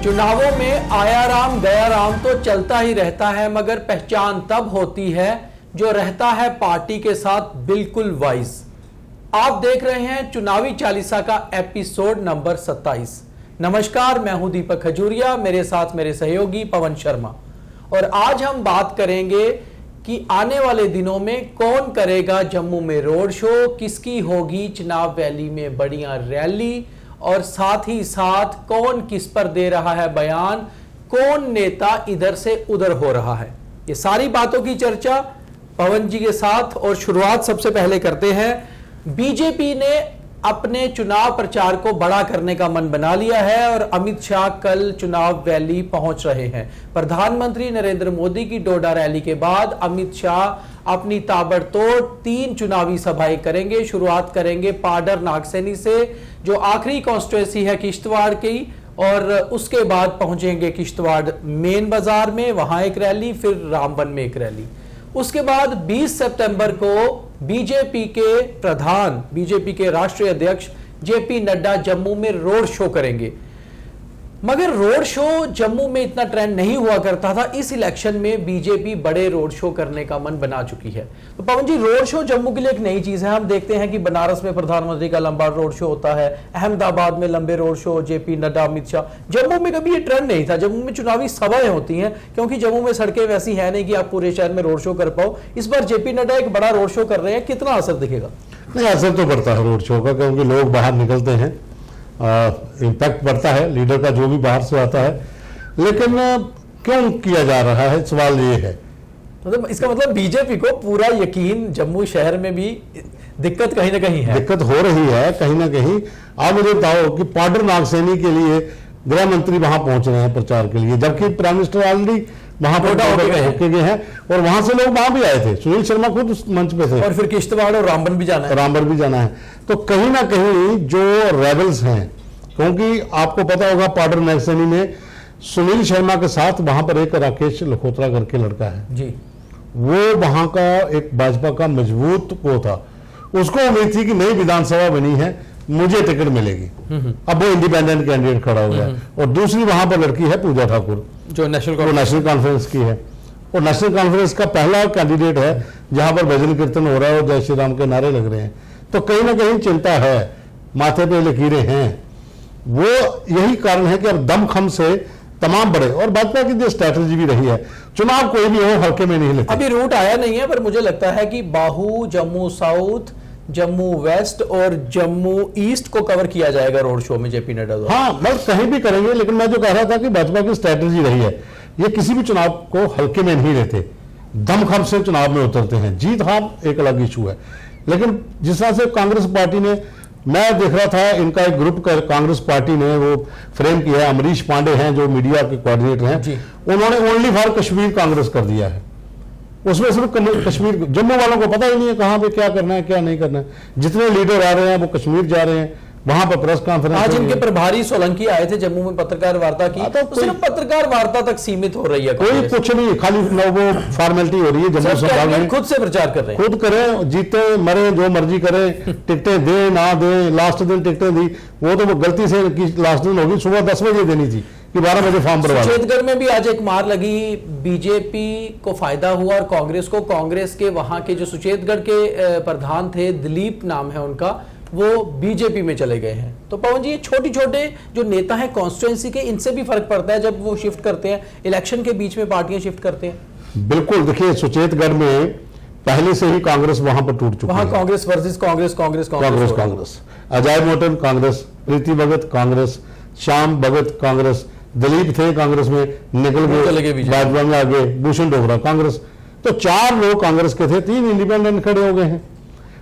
चुनावों में आया राम गया राम तो चलता ही रहता है, मगर पहचान तब होती है जो रहता है पार्टी के साथ बिल्कुल वाइज। आप देख रहे हैं चुनावी चालीसा का एपिसोड नंबर 27। नमस्कार, मैं हूं दीपक खजूरिया, मेरे साथ मेरे सहयोगी पवन शर्मा। और आज हम बात करेंगे कि आने वाले दिनों में कौन करेगा जम्मू में रोड शो, किसकी होगी चिनाब वैली में बढ़िया रैली, और साथ ही साथ कौन किस पर दे रहा है बयान, कौन नेता इधर से उधर हो रहा है। ये सारी बातों की चर्चा पवन जी के साथ। और शुरुआत सबसे पहले करते हैं। बीजेपी ने अपने चुनाव प्रचार को बड़ा करने का मन बना लिया है और अमित शाह कल चुनाव रैली पहुंच रहे हैं। प्रधानमंत्री नरेंद्र मोदी की डोडा रैली के बाद अमित शाह अपनी ताबड़तोड़ 3 चुनावी सभाएं करेंगे। शुरुआत करेंगे पाडर नागसैनी से, जो आखिरी कॉन्स्टिट्यूएंसी है किश्तवाड़ की, और उसके बाद पहुंचेंगे किश्तवाड़ मेन बाजार में, वहां एक रैली, फिर रामबन में एक रैली। उसके बाद 20 सितंबर को बीजेपी के प्रधान, बीजेपी के राष्ट्रीय अध्यक्ष जेपी नड्डा जम्मू में रोड शो करेंगे। मगर रोड शो जम्मू में इतना ट्रेंड नहीं हुआ करता था। इस इलेक्शन में बीजेपी बड़े रोड शो करने का मन बना चुकी है। तो पवन जी, रोड शो जम्मू के लिए एक नई चीज है। हम देखते हैं कि बनारस में प्रधानमंत्री का लंबा रोड शो होता है, अहमदाबाद में लंबे road show, JP Nadda, Amit Shah. Jammu में कभी ये ट्रेंड नहीं था। जम्मू में चुनावी सभाएं होती हैं, क्योंकि जम्मू में सड़कें वैसी है नहीं कि आप पूरे शहर में रोड शो कर पाओ। इस बार जेपी नड्डा एक बड़ा रोड शो कर रहे हैं, कितना असर दिखेगा? नहीं, असर तो पड़ता है रोड शो का, क्योंकि लोग बाहर निकलते हैं, इम्पैक्ट पड़ता है लीडर का जो भी बाहर से आता है। लेकिन क्यों किया जा रहा है, सवाल ये है। मतलब इसका मतलब बीजेपी को पूरा यकीन जम्मू शहर में भी दिक्कत कहीं ना कहीं है, दिक्कत हो रही है कहीं ना कहीं। आप मुझे बताओ कि पाडर नागसैनी के लिए गृह मंत्री वहां पहुंच रहे हैं प्रचार के लिए, जबकि प्राइम मिनिस्टर ऑलरेडी वहां पर होके गए हैं, और वहां से लोग वहां भी आए थे। सुनील शर्मा खुद उस मंच पे थे। और फिर किश्तवाड़ और रामबन भी जाना है। रामबन भी जाना है। तो कहीं ना कहीं जो रेबल्स हैं, क्योंकि आपको पता होगा पाडर नागसैनी में सुनील शर्मा के साथ वहां पर एक राकेश लखोत्रा करके लड़का है जी, वो वहां का एक भाजपा का मजबूत वो था। उसको उम्मीद थी कि नई विधानसभा बनी है, मुझे टिकट मिलेगी। अब वो इंडिपेंडेंट कैंडिडेट खड़ा हो गया। और दूसरी वहां पर लड़की है पूजा ठाकुर, जो नेशनल कॉन्फ्रेंस की है, और नेशनल कॉन्फ्रेंस का पहला कैंडिडेट है जहां पर भजन कीर्तन हो रहा है और जय श्री राम के नारे लग रहे हैं। तो कहीं ना कहीं चिंता है, माथे पे लकीरें हैं। वो यही कारण है कि अब दमखम से तमाम बड़े, और भाजपा की जो स्ट्रैटेजी भी रही है, चुनाव कोई भी हो हल्के में नहीं लेते। अभी रूट आया नहीं है, पर मुझे लगता है कि बाहू, जम्मू साउथ, जम्मू वेस्ट और जम्मू ईस्ट को कवर किया जाएगा रोड शो में जेपी नड्डा द्वारा। हाँ, मतलब कहीं भी करेंगे। लेकिन मैं जो कह रहा था कि भाजपा की स्ट्रैटेजी रही है, ये किसी भी चुनाव को हल्के में नहीं लेते, दमखम से चुनाव में उतरते हैं। जीत हार एक अलग इशू है, लेकिन जिस तरह से कांग्रेस पार्टी ने, मैं देख रहा था इनका एक ग्रुप कांग्रेस पार्टी ने वो फ्रेम किया है। अमरीश पांडे हैं जो मीडिया के कोऑर्डिनेटर हैं, उन्होंने ओनली फॉर कश्मीर कांग्रेस कर दिया है। उसमें सिर्फ कश्मीर, जम्मू वालों को पता ही नहीं है कहां पे क्या करना है क्या नहीं करना है। जितने लीडर आ रहे हैं वो कश्मीर जा रहे हैं, वहां पर प्रेस कॉन्फ्रेंस। आज इनके प्रभारी सोलंकी आए थे जम्मू में पत्रकार वार्ता की, तो सिर्फ पत्रकार वार्ता तक सीमित हो रही है। कोई कुछ नहीं, खाली वो फॉर्मेलिटी हो रही है। जम्मू संभाग में खुद से प्रचार कर रहे हैं, खुद करें, जीते मरे जो मर्जी करें, टिकटें दे ना दे। लास्ट दिन टिकटें दी, वो तो गलती से लास्ट दिन होगी, सुबह 10 बजे देनी थी कि 12 बजे फॉर्म भरवा। सुचेतगढ़ में भी आज एक मार लगी, बीजेपी को फायदा हुआ और कांग्रेस को। कांग्रेस के वहां के जो सुचेतगढ़ के प्रधान थे, दिलीप नाम है उनका, वो बीजेपी में चले गए हैं। तो पवन जी, ये छोटे छोटे जो नेता हैं कॉन्स्टिट्यूएंसी के, इनसे भी फर्क पड़ता है जब वो शिफ्ट करते हैं, इलेक्शन के बीच में पार्टियां शिफ्ट करते हैं। बिल्कुल, देखिए सुचेतगढ़ में पहले से ही कांग्रेस वहां पर टूट चुकी है। वहां कांग्रेस वर्सेस कांग्रेस। अजय मोटन कांग्रेस, प्रीति भगत कांग्रेस, श्याम भगत कांग्रेस, दिलीप थे कांग्रेस में, निकल गए भाजपा में, आगे भूषण डोगरा कांग्रेस। तो 4 लोग कांग्रेस के थे, 3 इंडिपेंडेंट खड़े हो गए हैं।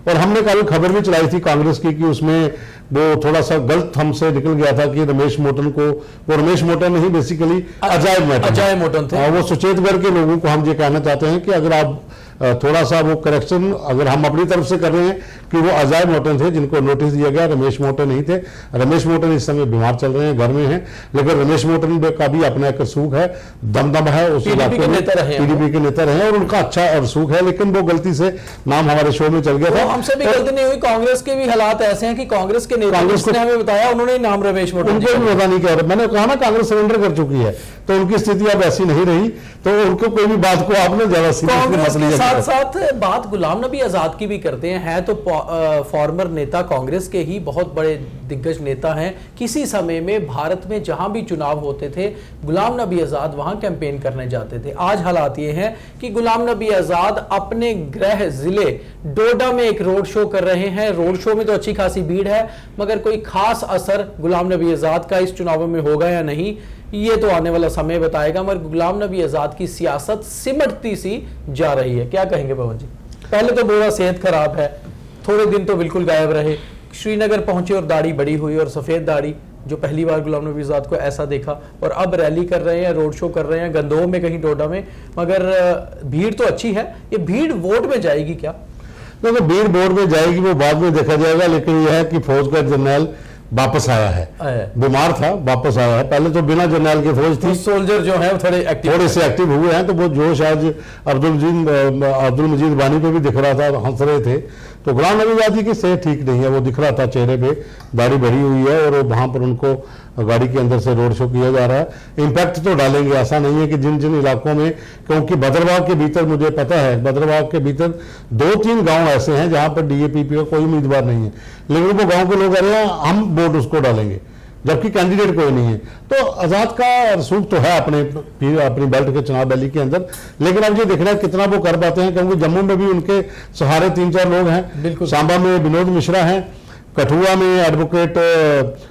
और हमने कल खबर भी चलाई थी कांग्रेस की कि उसमें वो थोड़ा सा गलत हमसे निकल गया था कि रमेश मोटन को, वो रमेश मोटन नहीं, बेसिकली अजय मोटन थे। वो सुचेतगढ़ के लोगों को हम ये कहना चाहते हैं कि अगर आप थोड़ा सा वो करेक्शन अगर हम अपनी तरफ से कर रहे हैं कि वो अजय मोटन थे जिनको नोटिस दिया गया, रमेश मोटन नहीं थे। रमेश मोटन इस समय बीमार चल रहे हैं, घर में हैं, लेकिन रमेश मोटन का भी अपना एक रसूख है, दमदम है, उस इलाके में पीडीपी के नेता रहे और उनका अच्छा रसूख है, लेकिन वो गलती से नाम हमारे शो में चल गया था। हमसे भी गलती नहीं हुई, कांग्रेस के भी हालात ऐसे हैं कि कांग्रेस के नेता ने हमें बताया, उन्होंने नाम रमेश मोटन, उनको भी पता नहीं क्या। मैंने कहा ना कांग्रेस सरेंडर कर चुकी है, तो उनकी स्थिति अब ऐसी नहीं रही, तो उनको कोई भी बात को आपने ज्यादा कांग्रेस के साथ साथ बात गुलाम नबी आजाद की भी करते हैं तो फॉर्मर नेता, कांग्रेस के ही बहुत बड़े दिग्गज नेता हैं। किसी समय में भारत में जहां भी चुनाव होते थे गुलाम नबी आजाद वहां कैंपेन करने जाते थे। आज हालात ये हैं कि गुलाम नबी आजाद अपने गृह जिले डोडा में एक रोड शो कर रहे हैं। रोड शो में तो अच्छी खासी भीड़ है, मगर कोई खास असर गुलाम नबी आजाद का इस चुनाव में होगा या नहीं, ये तो आने वाला समय बताएगा। मगर गुलाम नबी आजाद की सियासत सिमटती सी जा रही है। क्या कहेंगे पवन जी? पहले तो बोला सेहत खराब है, थोड़े दिन तो बिल्कुल गायब रहे, श्रीनगर पहुंचे और दाढ़ी बड़ी हुई और सफेद दाढ़ी, जो पहली बार गुलाम नबी आजाद को ऐसा देखा, और अब रैली कर रहे हैं, रोड शो कर रहे हैं गंदोह में, कहीं डोडा में, मगर भीड़ तो अच्छी है। ये भीड़ वोट में जाएगी क्या? देखो, भीड़ वोट में जाएगी वो बाद में देखा जाएगा, लेकिन यह है कि फौज का जनरल वापस आया है, बीमार था वापस आया है। पहले तो बिना जनरल की फौज थी, सोल्जर जो है थोड़े से एक्टिव हुए हैं, तो वो जोश आज अब्दुल मजीद वानी पे भी दिख रहा था, हंस रहे थे। तो गुलाम नबी आजाद की सेहत ठीक नहीं है, वो दिख रहा था, चेहरे पे दाढ़ी बढ़ी हुई है और वहां पर उनको गाड़ी के अंदर से रोड शो किया जा रहा है। इम्पैक्ट तो डालेंगे, ऐसा नहीं है कि जिन जिन इलाकों में, क्योंकि बदरबाग के भीतर मुझे पता है, बदरबाग के भीतर 2-3 गांव ऐसे हैं जहां पर डीएपीपी का कोई उम्मीदवार नहीं है, लेकिन वो गांव के लोग कह रहे हैं हम वोट उसको डालेंगे, जबकि कैंडिडेट कोई नहीं है। तो आजाद का रसूख तो है अपनी बेल्ट के चुनाव रैली के अंदर, लेकिन अब ये देखना है कितना वो कर पाते हैं, क्योंकि जम्मू में भी उनके सहारे 3-4 लोग हैं। सांबा में विनोद मिश्रा हैं, कठुआ में एडवोकेट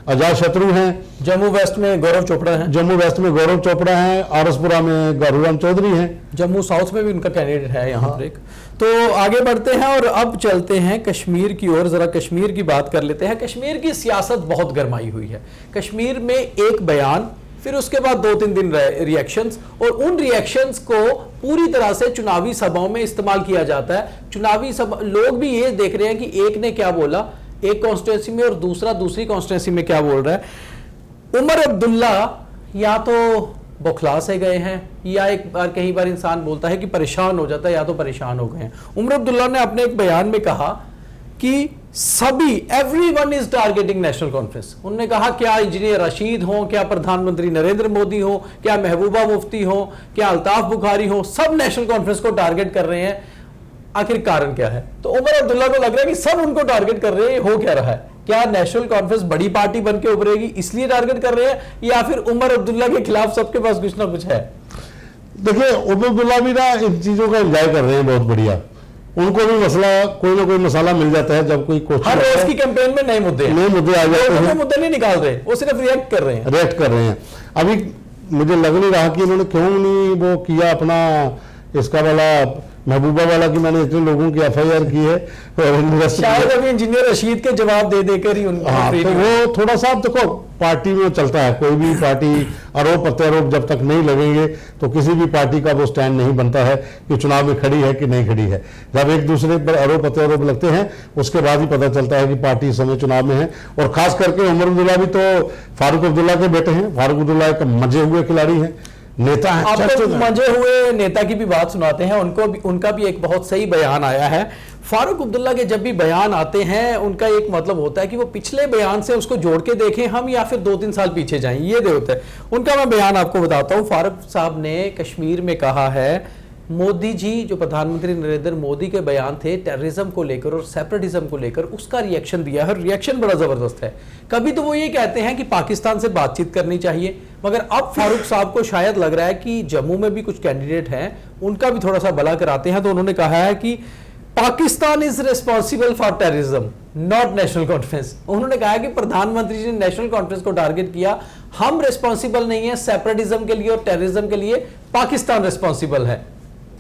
अजात शत्रु हैं, जम्मू वेस्ट में गौरव चोपड़ा हैं, आरसपुरा में गौरव चौधरी हैं, जम्मू साउथ में भी उनका कैंडिडेट है यहाँ पर एक। तो आगे बढ़ते हैं और अब चलते हैं कश्मीर की ओर, जरा कश्मीर की बात कर लेते हैं। कश्मीर की सियासत बहुत गरमाई हुई है। कश्मीर में एक बयान, फिर उसके बाद 2-3 दिन रिएक्शंस, और उन रिएक्शंस को पूरी तरह से चुनावी सभाओं में इस्तेमाल किया जाता है। चुनावी सभा लोग भी ये देख रहे हैं कि एक ने क्या बोला एक कॉन्स्टिट्यूंसी में और दूसरा दूसरी कॉन्स्टिट्यूंसी में क्या बोल रहा है। उमर अब्दुल्ला या तो बौखला से गए हैं, या एक बार कई बार इंसान बोलता है कि परेशान हो जाता है, या तो परेशान हो गए हैं। उमर अब्दुल्ला ने अपने एक बयान में कहा कि सभी everyone is targeting national conference. उन्होंने कहा क्या इंजीनियर रशीद हो, क्या प्रधानमंत्री नरेंद्र मोदी हो, क्या महबूबा मुफ्ती हो, क्या अल्ताफ बुखारी हो, सब नेशनल कॉन्फ्रेंस को टारगेट कर रहे हैं। आखिर कारण क्या है? तो उमर अब्दुल्ला को लग रहा है कि सब उनको टारगेट कर रहे हैं। हो क्या रहा है? क्या नेशनल कॉन्फ्रेंस बड़ी पार्टी बन के उभरेगी इसलिए टारगेट कर रहे हैं, या फिर उमर अब्दुल्ला के खिलाफ सबके पास कुछ ना कुछ है? देखिए, उमर अब्दुल्ला भी ना इन चीजों का एंजॉय कर रहे हैं, बहुत बढ़िया। उनको भी मसला कोई ना कोई मसाला मिल जाता है जब कोई हर रोज की कैंपेन में नए मुद्दे आ जाते हैं। मुद्दे नहीं निकाल रहे, वो सिर्फ रिएक्ट कर रहे हैं। अभी मुझे लग नहीं रहा कि इन्होंने क्यों नहीं वो किया अपना इसका वाला महबूबा वाला कि मैंने इतने लोगों की एफआईआर की है, और शायद अभी इंजीनियर रशीद के जवाब दे देकर ही उनको तो वो थोड़ा सा देखो पार्टी में चलता है, कोई भी पार्टी आरोप प्रत्यारोप जब तक नहीं लगेंगे तो किसी भी पार्टी का वो स्टैंड नहीं बनता है कि चुनाव में खड़ी है कि नहीं खड़ी है। जब एक दूसरे पर आरोप प्रत्यारोप लगते हैं उसके बाद ही पता चलता है कि पार्टी इस समय चुनाव में है। और खास करके उमर अब्दुल्ला भी तो फारूक अब्दुल्ला के बेटे हैं। फारूक अब्दुल्ला एक मजे हुए खिलाड़ी हैं, नेता है। आपको मजे हुए नेता की भी बात सुनाते हैं, उनका भी एक बहुत सही बयान आया है। फारूक अब्दुल्ला के जब भी बयान आते हैं उनका एक मतलब होता है कि वो पिछले बयान से उसको जोड़ के देखें हम, या फिर 2-3 साल पीछे जाएं, ये दे होता है उनका। मैं बयान आपको बताता हूं। फारूक साहब ने कश्मीर में कहा है, मोदी जी जो प्रधानमंत्री नरेंद्र मोदी के बयान थे टेररिज्म को लेकर और सेपरेटिज्म को लेकर, उसका रिएक्शन दिया है। रिएक्शन बड़ा जबरदस्त है। कभी तो वो ये कहते हैं कि पाकिस्तान से बातचीत करनी चाहिए, मगर अब फारूक साहब को शायद लग रहा है कि जम्मू में भी कुछ कैंडिडेट हैं, उनका भी थोड़ा सा भला कराते हैं। तो उन्होंने कहा है कि Pakistan is responsible for terrorism not national conference. उन्होंने कहा कि प्रधानमंत्री जी ने नेशनल कॉन्फ्रेंस को टारगेट किया, हम रिस्पॉन्सिबल नहीं है सेपरेटिज्म के लिए और टेररिज्म के लिए, पाकिस्तान रिस्पॉन्सिबल है।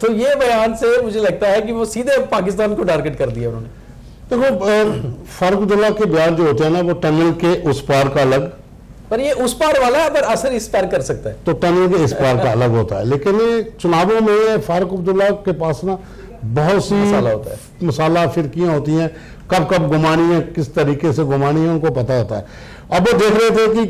तो ये बयान से मुझे लगता है कि वो सीधे पाकिस्तान को टारगेट कर दिया उन्होंने। देखो, फारूक अब्दुल्ला के बयान जो होते हैं ना, वो टनल के उस पार का अलग, पर ये उस पार वाला है, पर असर इस पार कर सकता है, तो टनल के इस पार का अलग होता है। लेकिन चुनावों में फारूक अब्दुल्ला के पास ना बहुत सी मसाला होता है। मसाला फिरकियां होती हैं, कब कब घुमानी है, किस तरीके से घुमानी है, उनको पता होता है। अब वो देख रहे थे कि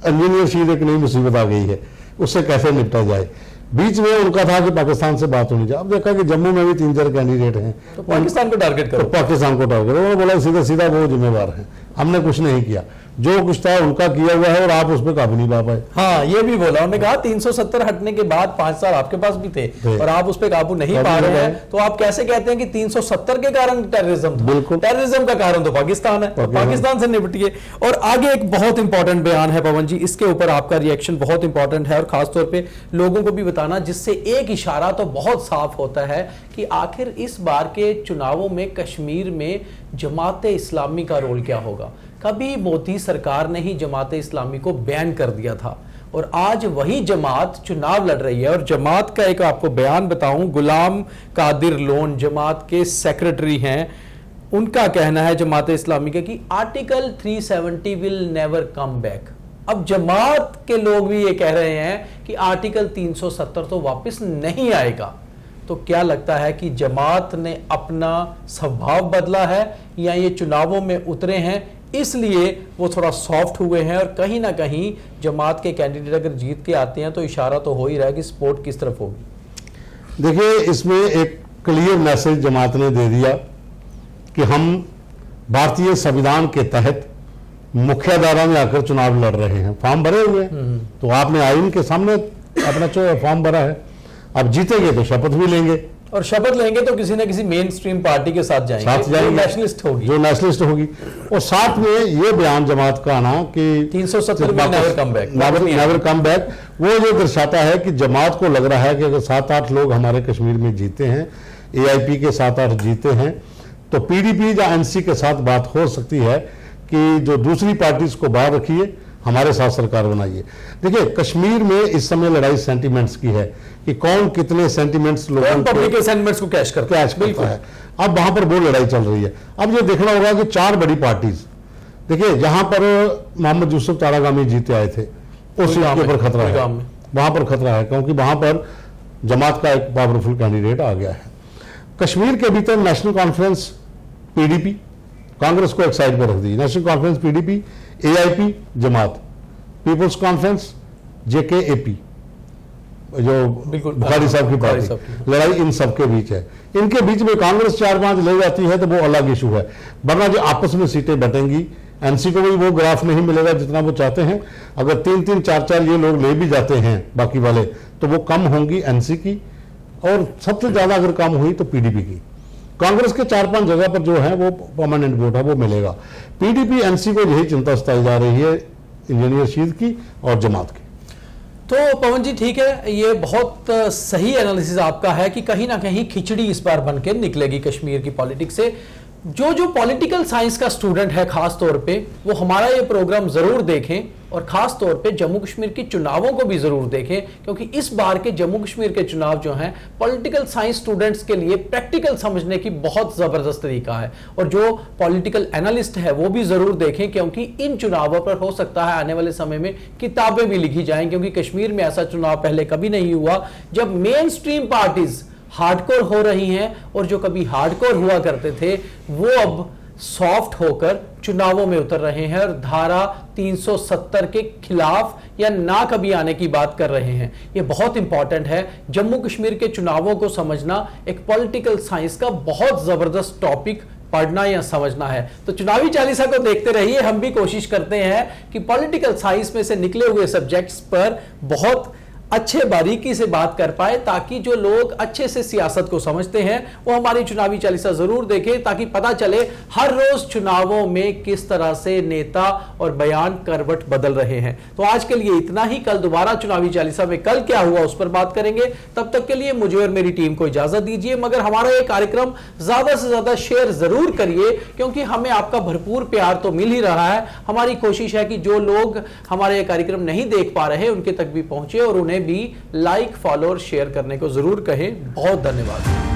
इंजीनियर शीर एक नई मुसीबत आ गई है, उससे कैसे निपटा जाए। बीच में उनका था कि पाकिस्तान से बात होनी चाहिए। अब देखा कि जम्मू में भी 3-4 कैंडिडेट हैं, तो पाकिस्तान को टारगेट करो। तो पाकिस्तान को टारगेट, उन्होंने बोला सीधा सीधा वो जिम्मेवार हैं, हमने कुछ नहीं किया, जो कुछ था उनका किया हुआ है और आप उस पर काबू नहीं पा पाए। हाँ, ये भी बोला उन्होंने, कहा 370 हटने के बाद 5 साल आपके पास भी थे और आप उस पर काबू नहीं पा रहे हैं, तो आप कैसे कहते हैं कि 370 के कारण टेररिज्म था? बिल्कुल, टेररिज्म का कारण तो पाकिस्तान है, तो पाकिस्तान से निपटिए। और आगे एक बहुत इंपॉर्टेंट बयान है पवन जी, इसके ऊपर आपका रिएक्शन बहुत इंपॉर्टेंट है और खासतौर पे लोगों को भी बताना, जिससे एक इशारा तो बहुत साफ होता है कि आखिर इस बार के चुनावों में कश्मीर में जमाते इस्लामी का रोल क्या होगा। कभी मोदी सरकार ने ही जमाते इस्लामी को बैन कर दिया था और आज वही जमात चुनाव लड़ रही है। और जमात का एक आपको बयान बताऊं, गुलाम कादिर लोन जमात के सेक्रेटरी हैं, उनका कहना है जमाते इस्लामी का कि article 370 will never come back. अब जमात के लोग भी ये कह रहे हैं कि आर्टिकल 370 तो वापस नहीं आएगा। तो क्या लगता है कि जमात ने अपना स्वभाव बदला है या ये चुनावों में उतरे हैं इसलिए वो थोड़ा सॉफ्ट हुए हैं? और कहीं ना कहीं जमात के कैंडिडेट अगर जीत के आते हैं तो इशारा तो हो ही रहा है कि सपोर्ट किस तरफ होगी। देखिए, इसमें एक क्लियर मैसेज जमात ने दे दिया कि हम भारतीय संविधान के तहत मुख्यधारा में आकर चुनाव लड़ रहे हैं। फॉर्म भरे हुए हैं, तो आपने आइन के सामने अपना फॉर्म भरा है, अब जीतेंगे तो शपथ भी लेंगे, और शपथ लेंगे तो किसी न किसी मेन स्ट्रीम पार्टी के साथ जाएंगे, जो नेशनलिस्ट होगी, जो नेशनलिस्ट होगी। और साथ में ये बयान जमात का आना कि 370 never come back, never come back, वो ये दर्शाता है कि जमात को लग रहा है कि अगर 7-8 लोग हमारे कश्मीर में जीते हैं, AIP के 7-8 जीते हैं, तो PDP या NC के साथ बात हो सकती है कि जो दूसरी पार्टीज को बाहर रखिए, हमारे साथ सरकार बनाइए। देखिए, कश्मीर में इस समय लड़ाई सेंटिमेंट्स की है कि कौन कितने सेंटिमेंट्स लोगों पब्लिक के सेंटिमेंट्स को कैश करता है। अब वहां पर वो लड़ाई चल रही है। अब ये देखना होगा कि 4 बड़ी पार्टीज, देखिए जहां पर मोहम्मद यूसुफ तारागामी जीते आए थे, उस सीट के ऊपर खतरा है, वहां पर खतरा है, क्योंकि वहां पर जमात का एक पावरफुल कैंडिडेट आ गया है। कश्मीर के भीतर नेशनल कॉन्फ्रेंस PDP, कांग्रेस को एक साइड पर रख दी, नेशनल कॉन्फ्रेंस PDP, AIP जमात, पीपल्स कॉन्फ्रेंस JK-AP जो बुखारी साहब की पार्टी, लड़ाई इन सबके बीच है। इनके बीच में कांग्रेस 4-5 ले जाती है तो वो अलग इशू है, वरना जो आपस में सीटें बटेंगी, NC को भी वो ग्राफ नहीं मिलेगा जितना वो चाहते हैं। अगर 3-3, 4-4 ये लोग ले भी जाते हैं बाकी वाले, तो वो कम होंगी NC की, और सबसे ज्यादा अगर कम हुई तो PDP की। कांग्रेस के 4-5 जगह पर जो है वो परमानेंट वोट है वो मिलेगा। PDP NC को यही चिंता सताई जा रही है, इंजीनियर शीर की और जमात की। तो पवन जी ठीक है, ये बहुत सही एनालिसिस आपका है कि कहीं ना कहीं खिचड़ी इस बार बनकर निकलेगी कश्मीर की पॉलिटिक्स से। जो पॉलिटिकल साइंस का स्टूडेंट है खास तौर पे, वो हमारा ये प्रोग्राम जरूर देखें और खास तौर पे जम्मू कश्मीर के चुनावों को भी जरूर देखें, क्योंकि इस बार के जम्मू कश्मीर के चुनाव जो हैं पॉलिटिकल साइंस स्टूडेंट्स के लिए प्रैक्टिकल समझने की बहुत जबरदस्त तरीका है। और जो पॉलिटिकल एनालिस्ट है वो भी जरूर देखें, क्योंकि इन चुनावों पर हो सकता है आने वाले समय में किताबें भी लिखी जाएं, क्योंकि कश्मीर में ऐसा चुनाव पहले कभी नहीं हुआ जब मेन स्ट्रीम पार्टीज हार्डकोर हो रही हैं, और जो कभी हार्डकोर हुआ करते थे वो अब सॉफ्ट होकर चुनावों में उतर रहे हैं और धारा 370 के खिलाफ या ना कभी आने की बात कर रहे हैं। ये बहुत इंपॉर्टेंट है। जम्मू कश्मीर के चुनावों को समझना एक पॉलिटिकल साइंस का बहुत जबरदस्त टॉपिक पढ़ना या समझना है। तो चुनावी चालीसा को देखते रहिए, हम भी कोशिश करते हैं कि पॉलिटिकल साइंस में से निकले हुए सब्जेक्ट्स पर बहुत अच्छे बारीकी से बात कर पाए, ताकि जो लोग अच्छे से सियासत को समझते हैं वो हमारी चुनावी चालीसा जरूर देखें, ताकि पता चले हर रोज चुनावों में किस तरह से नेता और बयान करवट बदल रहे हैं। तो आज के लिए इतना ही, कल दोबारा चुनावी चालीसा में कल क्या हुआ उस पर बात करेंगे। तब तक के लिए मुझे और मेरी टीम को इजाजत दीजिए, मगर हमारा ये कार्यक्रम ज्यादा से ज्यादा शेयर जरूर करिए, क्योंकि हमें आपका भरपूर प्यार तो मिल ही रहा है। हमारी कोशिश है कि जो लोग हमारे ये कार्यक्रम नहीं देख पा रहे उनके तक भी पहुंचे और उन्हें भी लाइक, फॉलो और शेयर करने को जरूर कहें। बहुत धन्यवाद।